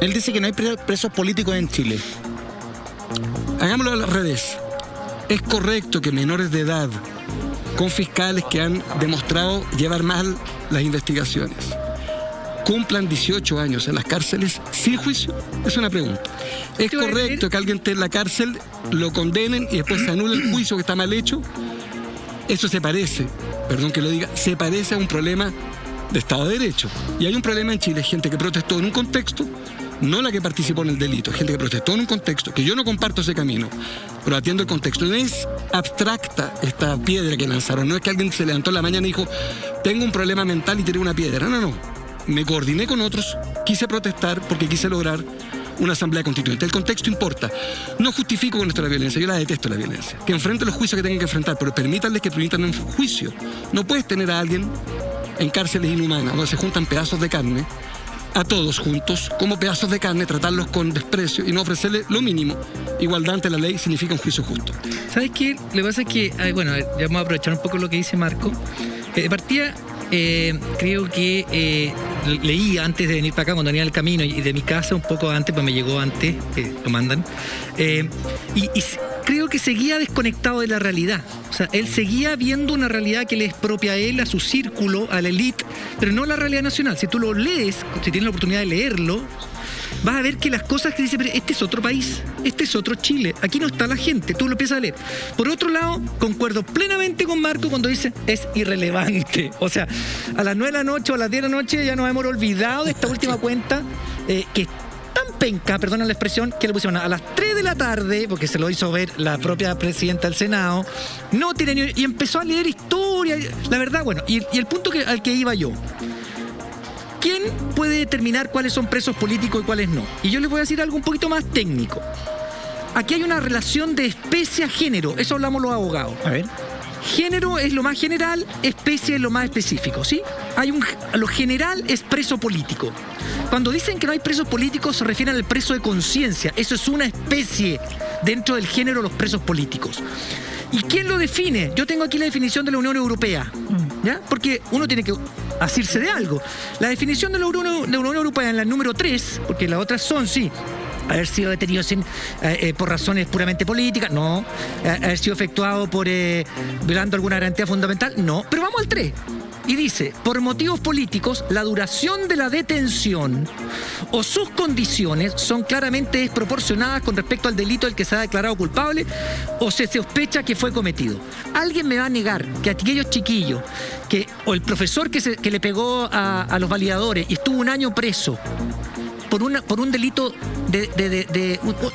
Él dice que no hay presos políticos en Chile. Hagámoslo al revés. Es correcto que menores de edad, con fiscales que han demostrado llevar mal las investigaciones, cumplan 18 años en las cárceles sin juicio. Es una pregunta. ¿Es correcto que alguien esté en la cárcel, lo condenen y después se anule el juicio que está mal hecho? Eso se parece, perdón que lo diga, se parece a un problema de Estado de Derecho. Y hay un problema en Chile, gente que protestó en un contexto, no la que participó en el delito, gente que protestó en un contexto, que yo no comparto ese camino, pero atiendo el contexto. No es abstracta esta piedra que lanzaron, no es que alguien se levantó en la mañana y dijo, tengo un problema mental y tiré una piedra. No. Me coordiné con otros, quise protestar porque quise lograr una asamblea constituyente. El contexto importa. No justifico con esto la violencia, yo la detesto la violencia. Que enfrenten los juicios que tengan que enfrentar, pero permítanles que permitan un juicio. No puedes tener a alguien en cárceles inhumanas, donde se juntan pedazos de carne, a todos juntos, como pedazos de carne, tratarlos con desprecio y no ofrecerles lo mínimo. Igualdad ante la ley significa un juicio justo. ¿Sabes qué? Lo que pasa es que, bueno, ya vamos a aprovechar un poco lo que dice Marco. De partida, creo que leí antes de venir para acá, cuando venía al camino, y de mi casa un poco antes, pues me llegó antes, que lo mandan, y creo que seguía desconectado de la realidad. O sea, él seguía viendo una realidad que le es propia a él, a su círculo, a la élite, pero no la realidad nacional. Si tú lo lees, si tienes la oportunidad de leerlo, vas a ver que las cosas que dice, pero este es otro país, este es otro Chile, aquí no está la gente, tú lo empiezas a leer. Por otro lado, concuerdo plenamente con Marco cuando dice, es irrelevante. O sea, a las 9 de la noche o a las 10 de la noche ya nos hemos olvidado de esta última cuenta, que es tan penca, perdonen la expresión, que le pusieron a las 3 de la tarde, porque se lo hizo ver la propia presidenta del Senado, no tiene ni... y empezó a leer historia, la verdad, bueno, y el punto al que iba yo. ¿Quién puede determinar cuáles son presos políticos y cuáles no? Y yo les voy a decir algo un poquito más técnico. Aquí hay una relación de especie a género, eso hablamos los abogados. A ver. Género es lo más general, especie es lo más específico, ¿sí? Lo general es preso político. Cuando dicen que no hay presos políticos se refieren al preso de conciencia. Eso es una especie dentro del género de los presos políticos. ¿Y quién lo define? Yo tengo aquí la definición de la Unión Europea, ¿ya? Porque uno tiene que asirse de algo. La definición de la Unión Europea en la número 3, porque las otras son, sí, haber sido detenido por razones puramente políticas, no. Haber sido efectuado por violando alguna garantía fundamental, no. Pero vamos al 3. Y dice, por motivos políticos, la duración de la detención o sus condiciones son claramente desproporcionadas con respecto al delito del que se ha declarado culpable o se sospecha que fue cometido. ¿Alguien me va a negar que aquellos chiquillos, o el profesor que le pegó a los validadores y estuvo un año preso por un delito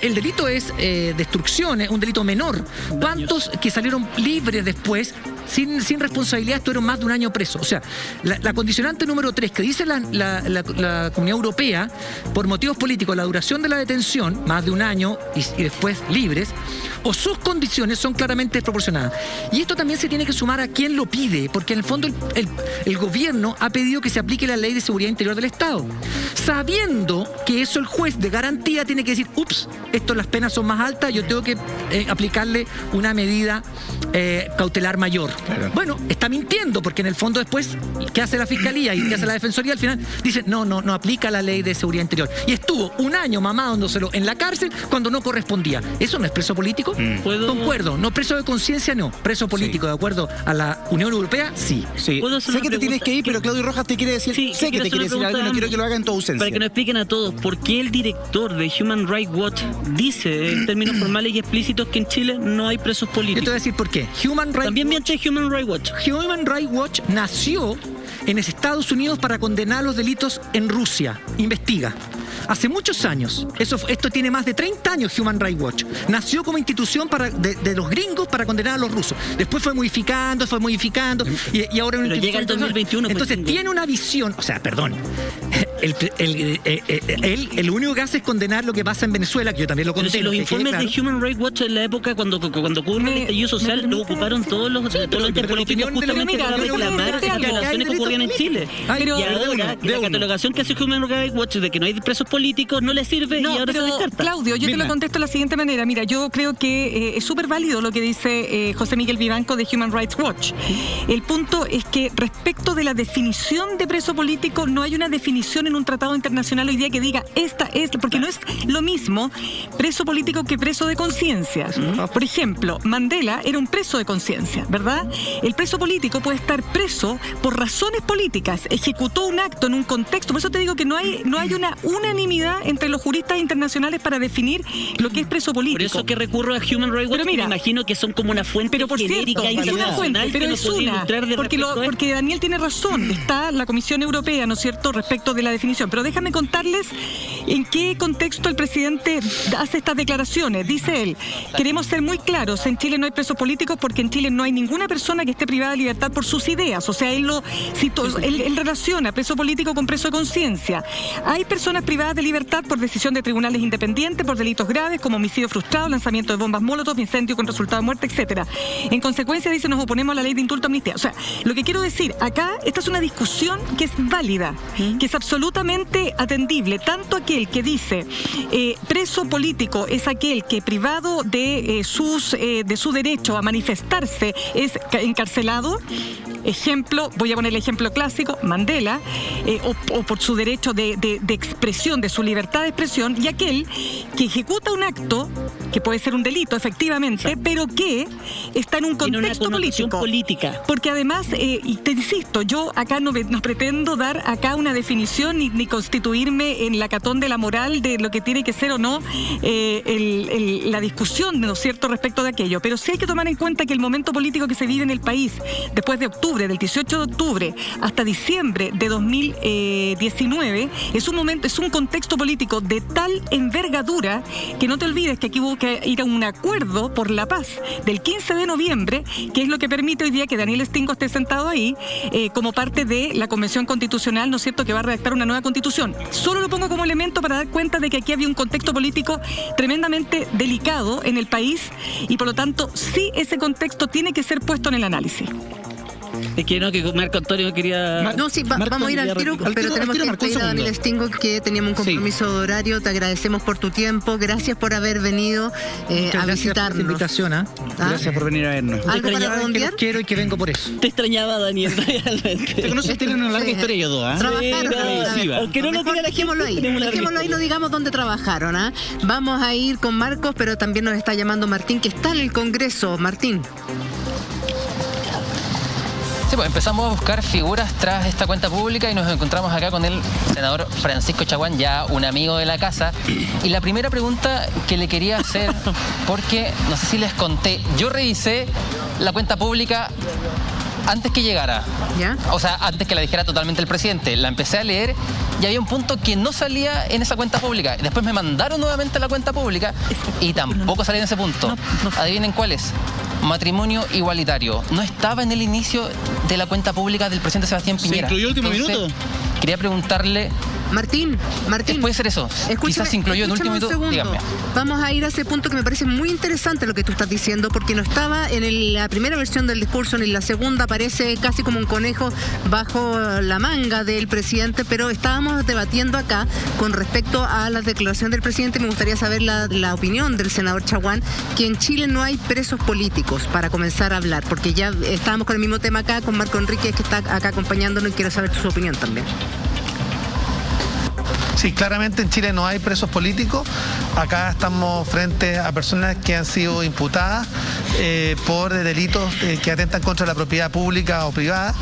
el delito es destrucción, es un delito menor? ¿Cuántos que salieron libres después sin responsabilidad estuvieron más de un año presos? O sea, la condicionante número 3 que dice la Comunidad Europea, por motivos políticos, la duración de la detención, más de un año y después libres, o sus condiciones son claramente desproporcionadas. Y esto también se tiene que sumar a quien lo pide, porque en el fondo el gobierno ha pedido que se aplique la Ley de Seguridad Interior del Estado, sabiendo que eso el juez de garantía tiene que decir, ups, las penas son más altas, yo tengo que aplicarle una medida cautelar mayor. Claro. Bueno, está mintiendo, porque en el fondo después, ¿qué hace la Fiscalía y qué hace la Defensoría? Al final dice, no aplica la Ley de Seguridad Interior. Y estuvo un año mamándoselo en la cárcel cuando no correspondía. ¿Eso no es preso político? Concuerdo. No preso de conciencia, no. Preso político, sí. De acuerdo a la Unión Europea, sí. Sé que te tienes que ir, pero Claudio Rojas te quiere decir, sí, sé que te quiere decir algo, no quiero que lo haga en tu ausencia. Para que nos expliquen a todos, ¿por qué el director de Human Rights Watch dice en términos formales y explícitos que en Chile no hay presos políticos? Yo te voy a decir por qué. También miente Human Rights Watch. Human Rights Watch nació en Estados Unidos para condenar los delitos en Rusia. Investiga. Hace muchos años, esto tiene más de 30 años Human Rights Watch. Nació como institución de los gringos para condenar a los rusos. Después fue modificando y ahora... Pero llega el 2021. Entonces tiene una visión, o sea, perdón, él lo único que hace es condenar lo que pasa en Venezuela, que yo también lo condeno. Pero si los informes de Human Rights Watch en la época, cuando ocurrió el estallido social, lo ocuparon todos los entes políticos justamente para reclamar las violaciones que ocurrían en Chile. Y ahora, la catalogación que hace Human Rights Watch de que no hay presos políticos no le sirve y ahora se descarta. Claudio, yo te lo contesto de la siguiente manera. Mira, yo creo que es súper válido lo que dice José Miguel Vivanco de Human Rights Watch. El punto es que respecto de la definición de preso político, no hay una definición en un tratado internacional hoy día que diga esta es, porque no es lo mismo preso político que preso de conciencia. Por ejemplo, Mandela era un preso de conciencia, ¿verdad? El preso político puede estar preso por razones políticas, ejecutó un acto en un contexto. Por eso te digo que no hay una unanimidad entre los juristas internacionales para definir lo que es preso político. Por eso que recurro a Human Rights Watch, me imagino que son como una fuente genérica internacional, pero es una, porque Daniel tiene razón, está la Comisión Europea, ¿no es cierto?, respecto de la definición. Pero déjame contarles en qué contexto el presidente hace estas declaraciones. Dice él: queremos ser muy claros, en Chile no hay presos políticos porque en Chile no hay ninguna persona que esté privada de libertad por sus ideas. O sea, él relaciona preso político con preso de conciencia. Hay personas privadas de libertad por decisión de tribunales independientes, por delitos graves como homicidio frustrado, lanzamiento de bombas molotov, incendio con resultado de muerte, etcétera. En consecuencia, dice, nos oponemos a la ley de indulto amnistía. O sea, lo que quiero decir, acá esta es una discusión que es válida, que es absolutamente atendible. Tanto aquel que dice preso político es aquel que privado de su derecho a manifestarse es encarcelado. Ejemplo, voy a poner el ejemplo clásico, Mandela, o por su derecho de expresión, de su libertad de expresión, y aquel que ejecuta un acto que puede ser un delito, efectivamente, pero que está en un contexto política. Porque además, y te insisto, yo acá no pretendo dar acá una definición ni constituirme en la catón de la moral de lo que tiene que ser o no la discusión, ¿no es cierto?, respecto de aquello. Pero sí hay que tomar en cuenta que el momento político que se vive en el país, después de octubre, del 18 de octubre hasta diciembre de 2019, es un contexto político de tal envergadura que no te olvides que aquí hubo que ir a un acuerdo por la paz del 15 de noviembre, que es lo que permite hoy día que Daniel Stingo esté sentado ahí como parte de la Convención Constitucional, ¿no es cierto?, que va a redactar una nueva constitución. Solo lo pongo como elemento para dar cuenta de que aquí había un contexto político tremendamente delicado en el país y por lo tanto sí ese contexto tiene que ser puesto en el análisis. Es que no, que Marco Antonio quería... Vamos a ir al tiro, pero tenemos que pedir a Daniel Stingo, que teníamos un compromiso de horario. Te agradecemos por tu tiempo, gracias por haber venido a visitarnos. Por la invitación, Gracias por venir a vernos. ¿Algo para redondear? Quiero y que vengo por eso. Te extrañaba, Daniel, realmente. Te conoces, tienen una larga historia ellos dos, Trabajaron. Aunque no lo diga, dejémoslo ahí, no digamos dónde trabajaron. Vamos a ir con Marcos, pero también nos está llamando Martín, que está en el Congreso. Martín. Sí, pues empezamos a buscar figuras tras esta cuenta pública y nos encontramos acá con el senador Francisco Chaguán, ya un amigo de la casa. Y la primera pregunta que le quería hacer, porque no sé si les conté, yo revisé la cuenta pública antes que llegara. ¿Ya? O sea, antes que la dijera totalmente el presidente. La empecé a leer y había un punto que no salía en esa cuenta pública. Después me mandaron nuevamente a la cuenta pública y tampoco salía en ese punto. Adivinen cuál es. Matrimonio igualitario. No estaba en el inicio de la cuenta pública del presidente Sebastián Piñera. ¿Se incluyó el último minuto? Quería preguntarle... Martín. Puede ser eso. Quizás se incluyó en el último minuto. Dígame. Vamos a ir a ese punto que me parece muy interesante lo que tú estás diciendo, porque no estaba en la primera versión del discurso, ni en la segunda, parece casi como un conejo bajo la manga del presidente, pero estábamos debatiendo acá con respecto a la declaración del presidente. Me gustaría saber la opinión del senador Chaguán, que en Chile no hay presos políticos, para comenzar a hablar, porque ya estábamos con el mismo tema acá, con Marco Enríquez, que está acá acompañándonos, y quiero saber su opinión también. Sí, claramente en Chile no hay presos políticos. Acá estamos frente a personas que han sido imputadas por delitos que atentan contra la propiedad pública o privada.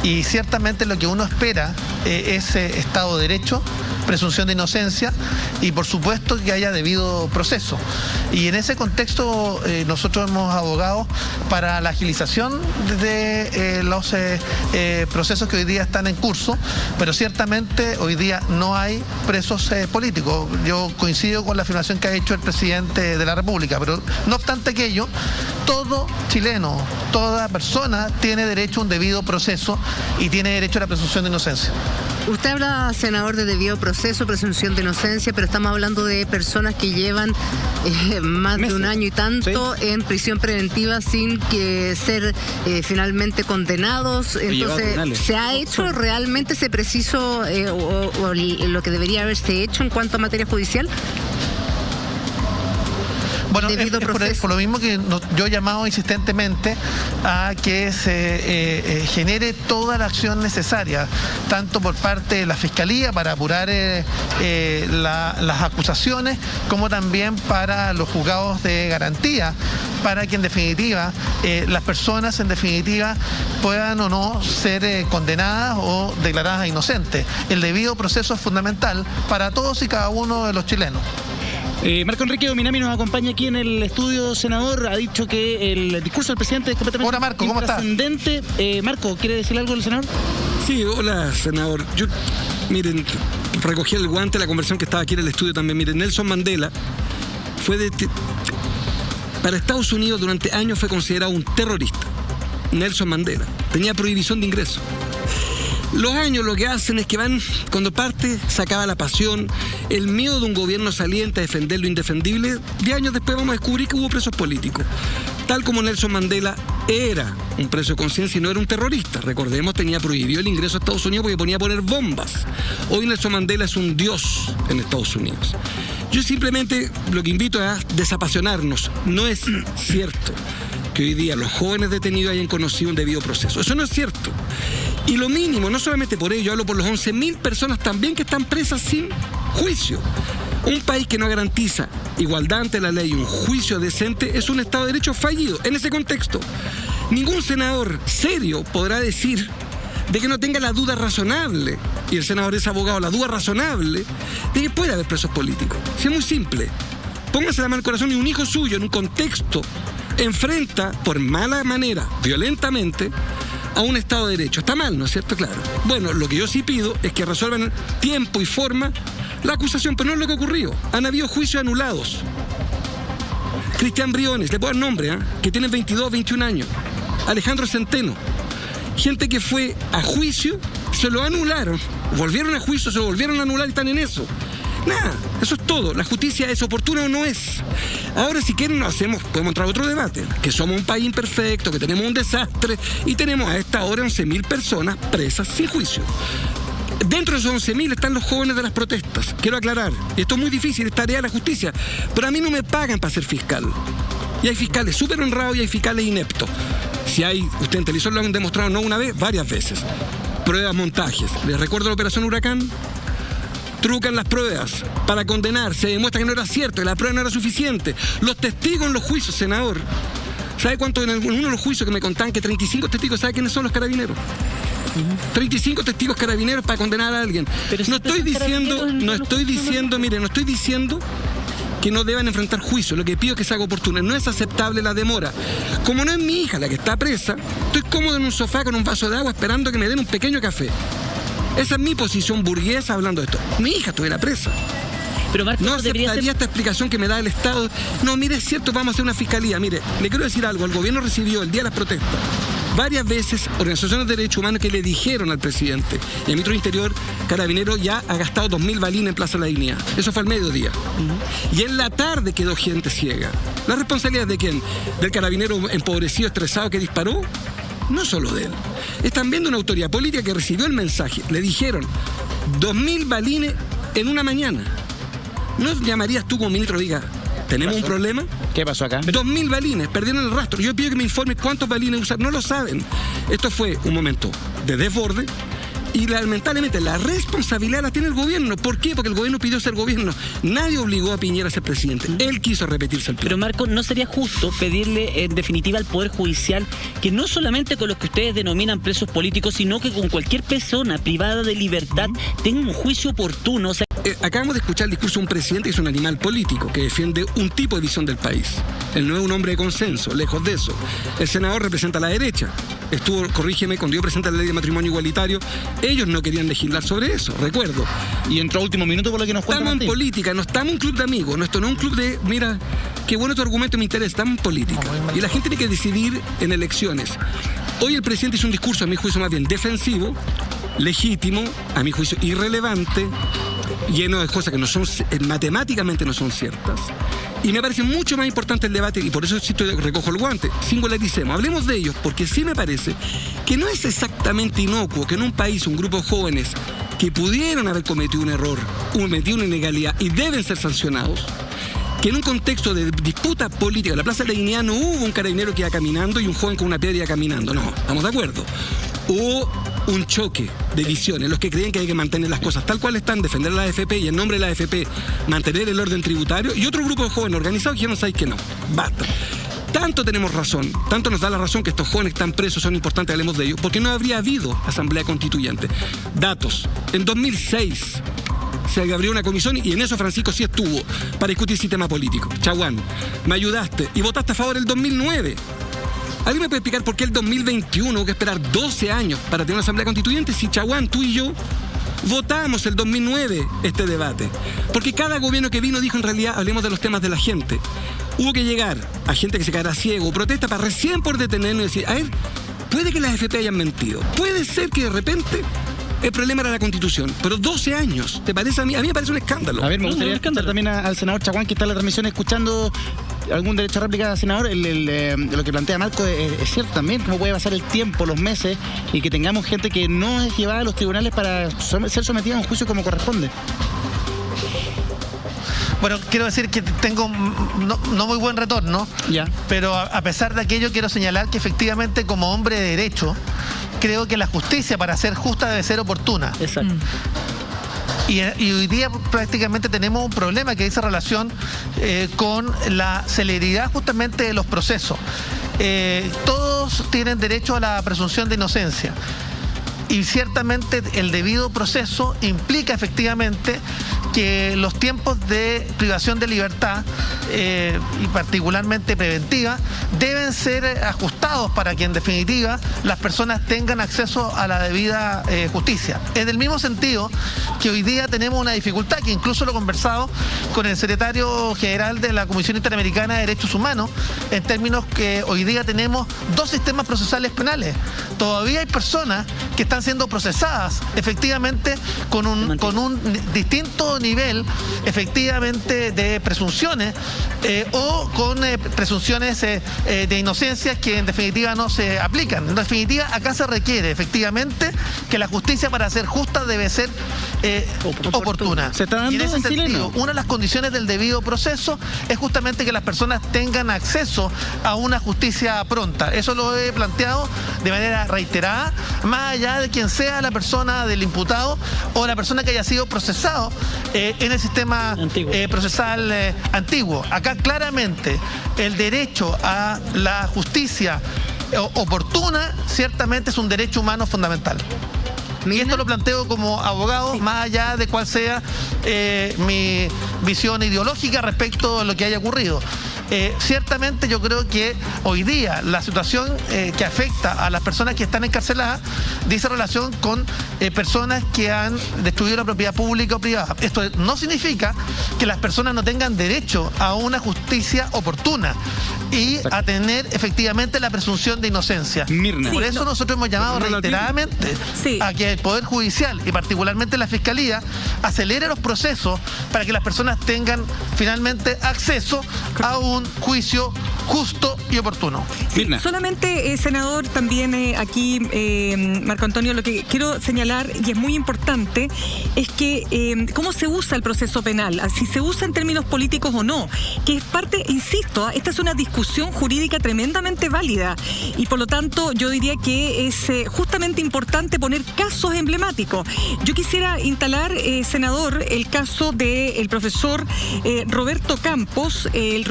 Y ciertamente lo que uno espera es Estado de Derecho, presunción de inocencia y por supuesto que haya debido proceso. Y en ese contexto nosotros hemos abogado para la agilización de los procesos que hoy día están en curso, pero ciertamente hoy día no hay presos políticos. Yo coincido con la afirmación que ha hecho el presidente de la República, pero no obstante aquello, todo chileno, toda persona tiene derecho a un debido proceso y tiene derecho a la presunción de inocencia. Usted habla, senador, de debido proceso, presunción de inocencia, pero estamos hablando de personas que llevan más de un año y tanto en prisión preventiva sin que ser finalmente condenados. Entonces, ¿se ha hecho realmente ese preciso o lo que debería haberse hecho en cuanto a materia judicial? Bueno, debido proceso. Por lo mismo que yo he llamado insistentemente a que se genere toda la acción necesaria, tanto por parte de la Fiscalía para apurar las acusaciones, como también para los juzgados de garantía, para que en definitiva las personas puedan o no ser condenadas o declaradas inocentes. El debido proceso es fundamental para todos y cada uno de los chilenos. Marco Enrique Dominami nos acompaña aquí en el estudio, senador. Ha dicho que el discurso del presidente es completamente Hola, Marco, ¿cómo estás? intrascendente. Marco, ¿quiere decir algo el senador? Sí, hola, senador. Yo, miren, recogí el guante de la conversación que estaba aquí en el estudio también. Miren, Nelson Mandela para Estados Unidos durante años fue considerado un terrorista. Nelson Mandela tenía prohibición de ingreso. Los años lo que hacen es que van, cuando parte, se acaba la pasión, el miedo de un gobierno saliente a defender lo indefendible. 10 años después vamos a descubrir que hubo presos políticos. Tal como Nelson Mandela era un preso de conciencia y no era un terrorista. Recordemos, tenía prohibido el ingreso a Estados Unidos porque ponía a poner bombas. Hoy Nelson Mandela es un dios en Estados Unidos. Yo simplemente lo que invito es a desapasionarnos. No es cierto que hoy día los jóvenes detenidos hayan conocido un debido proceso. Eso no es cierto. Y lo mínimo, no solamente por ello, hablo por los 11.000 personas también que están presas sin juicio. Un país que no garantiza igualdad ante la ley y un juicio decente es un Estado de Derecho fallido. En ese contexto, ningún senador serio podrá decir de que no tenga la duda razonable, y el senador es abogado, la duda razonable de que puede haber presos políticos. Si es muy simple, póngase la mano al corazón y un hijo suyo en un contexto enfrenta por mala manera, violentamente, a un Estado de Derecho. Está mal, ¿no es cierto? Claro. Bueno, lo que yo sí pido es que resuelvan en tiempo y forma la acusación, pero no es lo que ocurrió. Han habido juicios anulados. Cristian Briones, le puedo dar nombre, que tienen 22, 21 años. Alejandro Centeno. Gente que fue a juicio, se lo anularon. Volvieron a juicio, se lo volvieron a anular y están en eso. Nada, eso es todo. La justicia es oportuna o no es. Ahora, si quieren, podemos entrar a otro debate. Que somos un país imperfecto, que tenemos un desastre y tenemos a esta hora 11.000 personas presas sin juicio. Dentro de esos 11.000 están los jóvenes de las protestas. Quiero aclarar, esto es muy difícil, es tarea de la justicia, pero a mí no me pagan para ser fiscal. Y hay fiscales súper honrados y hay fiscales ineptos. Si hay, ustedes en televisión lo han demostrado no una vez, varias veces. Pruebas, montajes. ¿Les recuerdo la operación Huracán? Trucan las pruebas para condenar, se demuestra que no era cierto, que la prueba no era suficiente. Los testigos en los juicios, senador. ¿Sabe cuánto en uno de los juicios que me contaban que 35 testigos, ¿sabe quiénes son los carabineros? 35 testigos carabineros para condenar a alguien. No estoy diciendo que no deban enfrentar juicio. Lo que pido es que se haga oportuno. No es aceptable la demora. Como no es mi hija la que está presa, estoy cómodo en un sofá con un vaso de agua esperando que me den un pequeño café. Esa es mi posición burguesa hablando de esto. Mi hija estuviera presa. Pero Marco, no aceptaría esta explicación que me da el Estado. No, mire, es cierto, vamos a hacer una fiscalía. Mire, le quiero decir algo. El gobierno recibió el día de las protestas varias veces organizaciones de derechos humanos que le dijeron al presidente y al ministro del Interior, Carabinero ya ha gastado 2.000 balines en Plaza de la Dignidad. Eso fue al mediodía. Y en la tarde quedó gente ciega. ¿La responsabilidad de quién? ¿Del carabinero empobrecido, estresado que disparó? No solo de él. Es también de una autoridad política que recibió el mensaje. Le dijeron 2.000 balines en una mañana. ¿No llamarías tú como ministro y diga, tenemos un problema? ¿Qué pasó acá? 2.000 balines, perdieron el rastro. Yo pido que me informe cuántos balines usan. No lo saben. Esto fue un momento de desborde. Y lamentablemente la responsabilidad la tiene el gobierno. ¿Por qué? Porque el gobierno pidió ser gobierno. Nadie obligó a Piñera a ser presidente. Él quiso repetirse el plan. Pero Marco, ¿no sería justo pedirle en definitiva al Poder Judicial que no solamente con los que ustedes denominan presos políticos, sino que con cualquier persona privada de libertad tenga un juicio oportuno? O sea, acabamos de escuchar el discurso de un presidente que es un animal político, que defiende un tipo de visión del país. Él no es un hombre de consenso, lejos de eso. El senador representa a la derecha. Corrígeme, cuando yo presenté la ley de matrimonio igualitario, ellos no querían legislar sobre eso, recuerdo. Y entró a último minuto por lo que nos cuentan. Estamos en política, no estamos en un club de amigos, esto no es un club de, mira, qué bueno tu argumento, me interesa, estamos en política. Y la gente tiene que decidir en elecciones. Hoy el presidente hizo un discurso, a mi juicio más bien defensivo, legítimo, a mi juicio irrelevante, lleno de cosas que no son, matemáticamente no son ciertas. Y me parece mucho más importante el debate, y por eso recojo el guante, singularicemos, hablemos de ellos, porque sí me parece que no es exactamente inocuo que en un país un grupo de jóvenes que pudieron haber cometido un error, cometido una ilegalidad y deben ser sancionados, que en un contexto de disputa política en la Plaza de la Dignidad no hubo un carabinero que iba caminando y un joven con una piedra iba caminando. No, estamos de acuerdo. Hubo un choque de visiones, los que creen que hay que mantener las cosas tal cual están, defender la AFP y en nombre de la AFP mantener el orden tributario, y otro grupo de jóvenes organizados que ya no sabéis que no. Basta. Tanto tenemos razón, tanto nos da la razón que estos jóvenes que están presos son importantes, hablemos de ellos, porque no habría habido asamblea constituyente. Datos. En 2006 se abrió una comisión y en eso Francisco sí estuvo para discutir el sistema político. Chaguán, me ayudaste y votaste a favor el 2009. ¿Alguien me puede explicar por qué el 2021 hubo que esperar 12 años para tener una asamblea constituyente si Chaguán, tú y yo votamos el 2009 este debate? Porque cada gobierno que vino dijo, en realidad, hablemos de los temas de la gente. Hubo que llegar a gente que se quedara ciego, protesta para recién por detenernos y decir, a ver, puede que las AFP hayan mentido, puede ser que de repente el problema era la Constitución, pero 12 años, ¿te parece a mí? A mí me parece un escándalo. A ver, me gustaría escuchar también al senador Chaguán, que está en la transmisión escuchando. ¿Algún derecho a réplica, senador? Lo que plantea Marco es cierto también, cómo puede pasar el tiempo, los meses, y que tengamos gente que no es llevada a los tribunales para ser sometida a un juicio como corresponde. Bueno, quiero decir que tengo no muy buen retorno, ya. Pero a pesar de aquello quiero señalar que efectivamente como hombre de derecho creo que la justicia para ser justa debe ser oportuna. Exacto. Y hoy día prácticamente tenemos un problema que dice relación con la celeridad justamente de los procesos. Todos tienen derecho a la presunción de inocencia. Y ciertamente el debido proceso implica efectivamente que los tiempos de privación de libertad y particularmente preventiva deben ser ajustados para que en definitiva las personas tengan acceso a la debida justicia. En el mismo sentido que hoy día tenemos una dificultad que incluso lo he conversado con el secretario general de la Comisión Interamericana de Derechos Humanos, en términos que hoy día tenemos dos sistemas procesales penales. Todavía hay personas que están siendo procesadas efectivamente con un distinto nivel efectivamente de presunciones o con presunciones de inocencia que en definitiva no se aplican. En definitiva, acá se requiere efectivamente que la justicia para ser justa debe ser oportuna. ¿Se está dando y en ese sentido, chileno? una de las condiciones del debido proceso es justamente que las personas tengan acceso a una justicia pronta. Eso lo he planteado de manera reiterada, más allá de quien sea la persona del imputado o la persona que haya sido procesado en el sistema procesal antiguo. Acá claramente el derecho a la justicia oportuna ciertamente es un derecho humano fundamental. Y esto lo planteo como abogado, más allá de cuál sea mi visión ideológica respecto a lo que haya ocurrido. Ciertamente yo creo que hoy día la situación que afecta a las personas que están encarceladas dice relación con personas que han destruido la propiedad pública o privada. Esto no significa que las personas no tengan derecho a una justicia oportuna y a tener efectivamente la presunción de inocencia. Mirna. Por eso nosotros hemos llamado reiteradamente a que el Poder Judicial y particularmente la Fiscalía acelere los procesos para que las personas tengan finalmente acceso a un juicio justo y oportuno. Sí, solamente, senador, también aquí, Marco Antonio, lo que quiero señalar, y es muy importante, es que cómo se usa el proceso penal, si se usa en términos políticos o no, que es parte, insisto, esta es una discusión jurídica tremendamente válida, y por lo tanto yo diría que es justamente importante poner casos emblemáticos. Yo quisiera instalar, senador, el caso del profesor Roberto Campos, el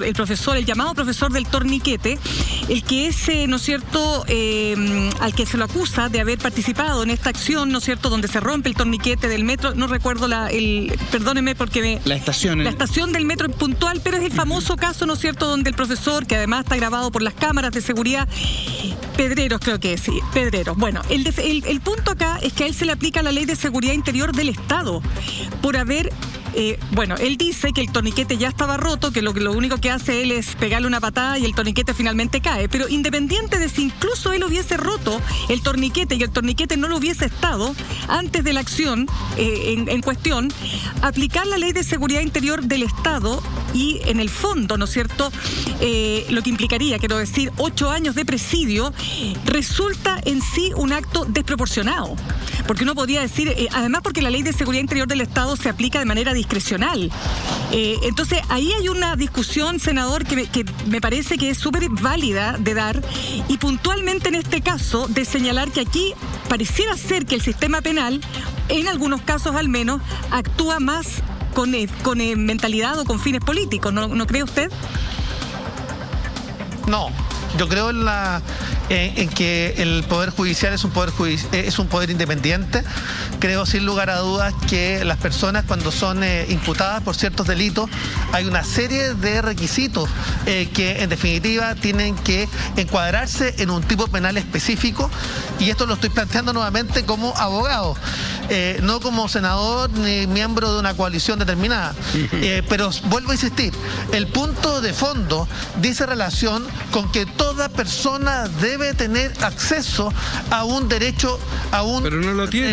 llamado profesor del torniquete, el que es, ¿no es cierto?, al que se lo acusa de haber participado en esta acción, ¿no es cierto?, donde se rompe el torniquete del metro, no recuerdo perdóneme porque la estación del metro puntual, pero es el famoso caso, ¿no es cierto?, donde el profesor, que además está grabado por las cámaras de seguridad, Pedreros creo que sí, Pedreros. Bueno, el punto acá es que a él se le aplica la Ley de Seguridad Interior del Estado por haber... él dice que el torniquete ya estaba roto, que lo único que hace él es pegarle una patada y el torniquete finalmente cae. Pero independiente de si incluso él hubiese roto el torniquete y el torniquete no lo hubiese estado antes de la acción en cuestión, aplicar la Ley de Seguridad Interior del Estado y en el fondo, ¿no es cierto?, lo que implicaría, quiero decir, 8 años de presidio, resulta en sí un acto desproporcionado. Porque uno podría decir, además porque la Ley de Seguridad Interior del Estado se aplica de manera distinta discrecional. Entonces, ahí hay una discusión, senador, que me parece que es súper válida de dar, y puntualmente en este caso, de señalar que aquí pareciera ser que el sistema penal, en algunos casos al menos, actúa más con mentalidad o con fines políticos. ¿No cree usted? No, yo creo en que el Poder Judicial es un poder independiente. Creo sin lugar a dudas que las personas, cuando son imputadas por ciertos delitos, hay una serie de requisitos que en definitiva tienen que encuadrarse en un tipo penal específico, y esto lo estoy planteando nuevamente como abogado, no como senador ni miembro de una coalición determinada. Pero vuelvo a insistir, el punto de fondo dice relación con que toda persona debe tener acceso a un derecho, a un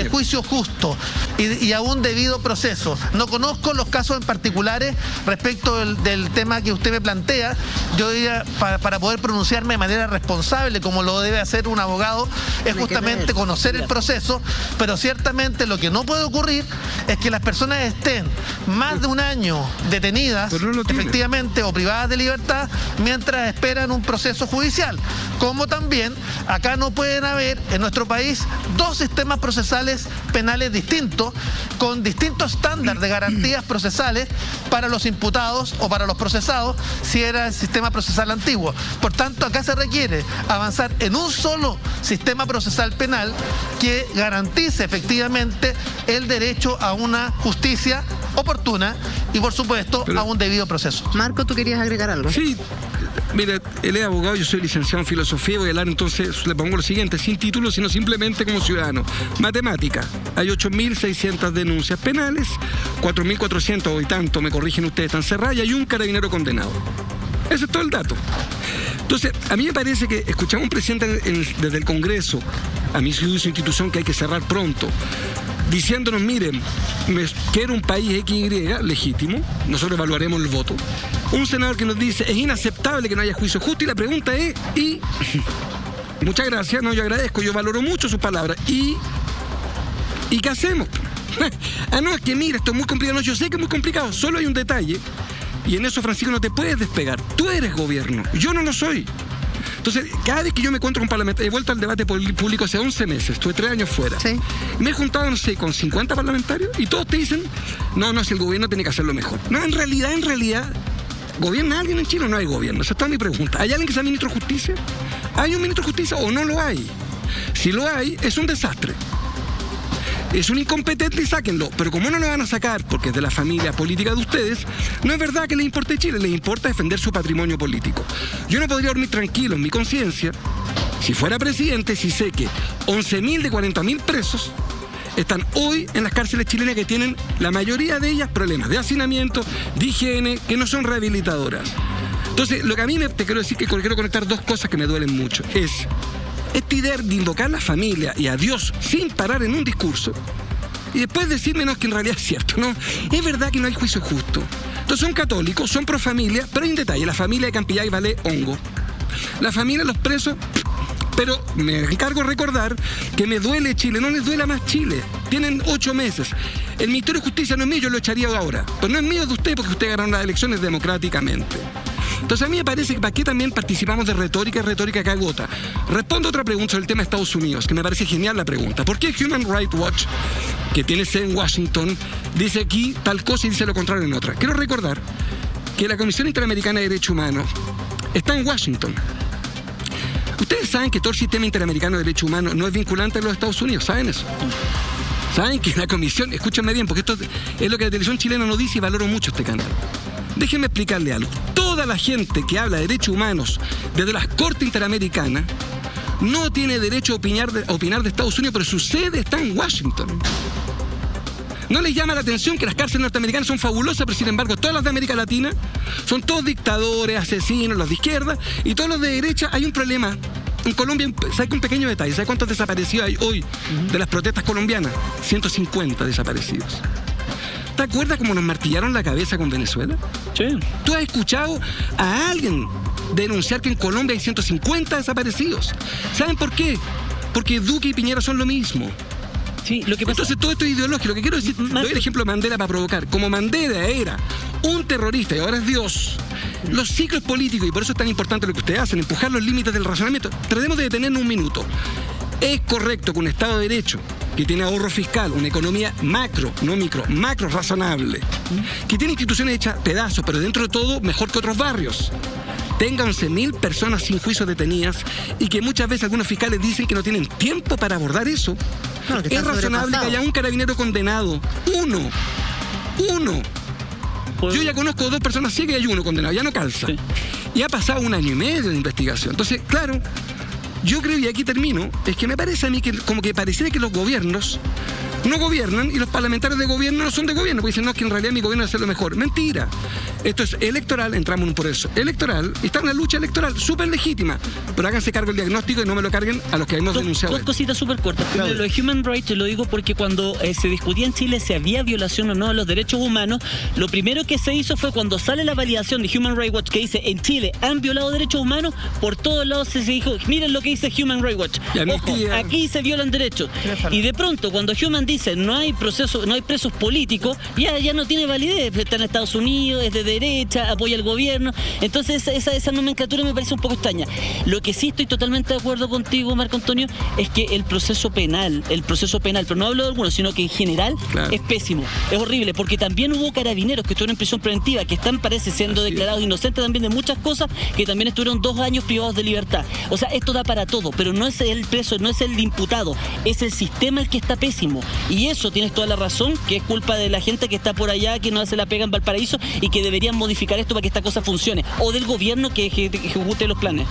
juicio justo y a un debido proceso. No conozco los casos en particulares respecto del tema que usted me plantea. Yo diría, para poder pronunciarme de manera responsable, como lo debe hacer un abogado, es justamente conocer el proceso, pero ciertamente lo que no puede ocurrir es que las personas estén más de un año detenidas, efectivamente, o privadas de libertad, mientras esperan un proceso judicial. Como también acá no pueden haber en nuestro país dos sistemas procesales penales distintos, con distintos estándares de garantías procesales para los imputados o para los procesados, si era el sistema procesal antiguo. Por tanto, acá se requiere avanzar en un solo sistema procesal penal que garantice efectivamente el derecho a una justicia oportuna y, por supuesto, a un debido proceso. Marco, ¿tú querías agregar algo? Sí. Mire, él es abogado, yo soy licenciado en filosofía, voy a hablar entonces, le pongo lo siguiente, sin título, sino simplemente como ciudadano. Matemática, hay 8.600 denuncias penales, 4.400 y tanto, me corrigen ustedes, están cerradas, y hay un carabinero condenado. Ese es todo el dato. Entonces, a mí me parece que escuchamos a un presidente desde el Congreso, a mi institución, que hay que cerrar pronto, diciéndonos, miren, quiero un país XY legítimo, nosotros evaluaremos el voto. Un senador que nos dice, es inaceptable que no haya juicio justo, y la pregunta es, muchas gracias, no, yo agradezco, yo valoro mucho sus palabras, ¿y qué hacemos? No, es que mira, esto es muy complicado. No, yo sé que es muy complicado, solo hay un detalle, y en eso, Francisco, no te puedes despegar. Tú eres gobierno, yo no lo soy. Entonces, cada vez que yo me encuentro con parlamentarios, he vuelto al debate público hace 11 meses, estuve 3 años fuera. Sí. Me he juntado, no sé, con 50 parlamentarios, y todos te dicen, no, si el gobierno tiene que hacerlo mejor. No, en realidad, ¿gobierna alguien en Chile o no hay gobierno? Esa es toda mi pregunta. ¿Hay alguien que sea ministro de Justicia? ¿Hay un ministro de Justicia o no lo hay? Si lo hay, es un desastre. Es un incompetente y sáquenlo. Pero como no lo van a sacar porque es de la familia política de ustedes, no es verdad que les importe Chile, les importa defender su patrimonio político. Yo no podría dormir tranquilo en mi conciencia si fuera presidente, si sé que 11.000 de 40.000 presos están hoy en las cárceles chilenas, que tienen la mayoría de ellas problemas de hacinamiento, de higiene, que no son rehabilitadoras. Entonces, lo que a mí te quiero decir, que quiero conectar dos cosas que me duelen mucho. Es este idea de invocar a la familia y a Dios sin parar en un discurso, y después decirme, no, que en realidad es cierto, ¿no? Es verdad que no hay juicio justo. Entonces son católicos, son pro familia, pero hay un detalle, la familia de Campillay vale hongo. La familia de los presos, pero me encargo de recordar que me duele Chile, no les duela más Chile. Tienen 8 meses. El Ministerio de Justicia no es mío, yo lo echaría ahora. Pero no es mío de usted, porque usted ganó las elecciones democráticamente. Entonces a mí me parece que para qué también participamos de retórica y retórica que agota. Respondo otra pregunta sobre el tema de Estados Unidos, que me parece genial la pregunta. ¿Por qué Human Rights Watch, que tiene sede en Washington, dice aquí tal cosa y dice lo contrario en otra? Quiero recordar que la Comisión Interamericana de Derechos Humanos está en Washington. Ustedes saben que todo el sistema interamericano de derechos humanos no es vinculante en los Estados Unidos, ¿saben eso? Saben que la comisión, escúchenme bien, porque esto es lo que la televisión chilena no dice, y valoro mucho este canal. Déjenme explicarle algo. Toda la gente que habla de derechos humanos desde las Cortes Interamericanas no tiene derecho a opinar de Estados Unidos, pero su sede está en Washington. ¿No les llama la atención que las cárceles norteamericanas son fabulosas, pero sin embargo todas las de América Latina son todos dictadores, asesinos, los de izquierda, y todos los de derecha? Hay un problema. En Colombia, ¿sabe un pequeño detalle? ¿Sabe cuántos desaparecidos hay hoy de las protestas colombianas? 150 desaparecidos. ¿Te acuerdas cómo nos martillaron la cabeza con Venezuela? Sí. ¿Tú has escuchado a alguien denunciar que en Colombia hay 150 desaparecidos? ¿Saben por qué? Porque Duque y Piñera son lo mismo. Sí, lo que pasa... Entonces todo esto es ideológico. Lo que quiero decir, doy el ejemplo de Mandela para provocar. Como Mandela era un terrorista y ahora es Dios, los ciclos políticos, y por eso es tan importante lo que ustedes hacen, empujar los límites del razonamiento. Tratemos de detenernos un minuto. Es correcto que un Estado de Derecho, que tiene ahorro fiscal, una economía macro, no micro, macro razonable, que tiene instituciones hechas pedazos, pero dentro de todo mejor que otros barrios, tenga 11.000 personas sin juicio detenidas y que muchas veces algunos fiscales dicen que no tienen tiempo para abordar eso. Claro, que es razonable que haya un carabinero condenado. Uno. Yo ya conozco 2 personas ciegas y hay uno condenado, ya no calza. Sí. Y ha pasado 1 año y medio de investigación. Entonces, claro, yo creo, y aquí termino, es que me parece a mí que como que pareciera que los gobiernos no gobiernan y los parlamentarios de gobierno no son de gobierno, porque dicen, no, es que en realidad mi gobierno va a hacer lo mejor. Mentira. Esto es electoral, entramos en un proceso electoral, y está en una lucha electoral súper legítima, pero háganse cargo del diagnóstico y no me lo carguen a los que hemos denunciado. Dos cositas súper cortas. Primero, lo de Human Rights, lo digo porque cuando se discutía en Chile si había violación o no de los derechos humanos, lo primero que se hizo fue cuando sale la validación de Human Rights Watch que dice, en Chile han violado derechos humanos, por todos lados se dijo, miren lo que dice Human Rights Watch. Ojo, aquí se violan derechos. Y de pronto, cuando Human dice, no hay presos políticos, ya no tiene validez. Está en Estados Unidos, es de derecha, apoya al gobierno. Entonces esa nomenclatura me parece un poco extraña. Lo que sí estoy totalmente de acuerdo contigo, Marco Antonio, es que el proceso penal, pero no hablo de algunos, sino que en general es pésimo, es horrible, porque también hubo carabineros que estuvieron en prisión preventiva, que están, parece, siendo declarados inocentes también de muchas cosas, que también estuvieron 2 años privados de libertad. O sea, esto da para todo, pero no es el preso, no es el imputado, es el sistema el que está pésimo. Y eso tienes toda la razón, que es culpa de la gente que está por allá, que no hace la pega en Valparaíso y que deberían modificar esto para que esta cosa funcione, o del gobierno que ejecute los planes.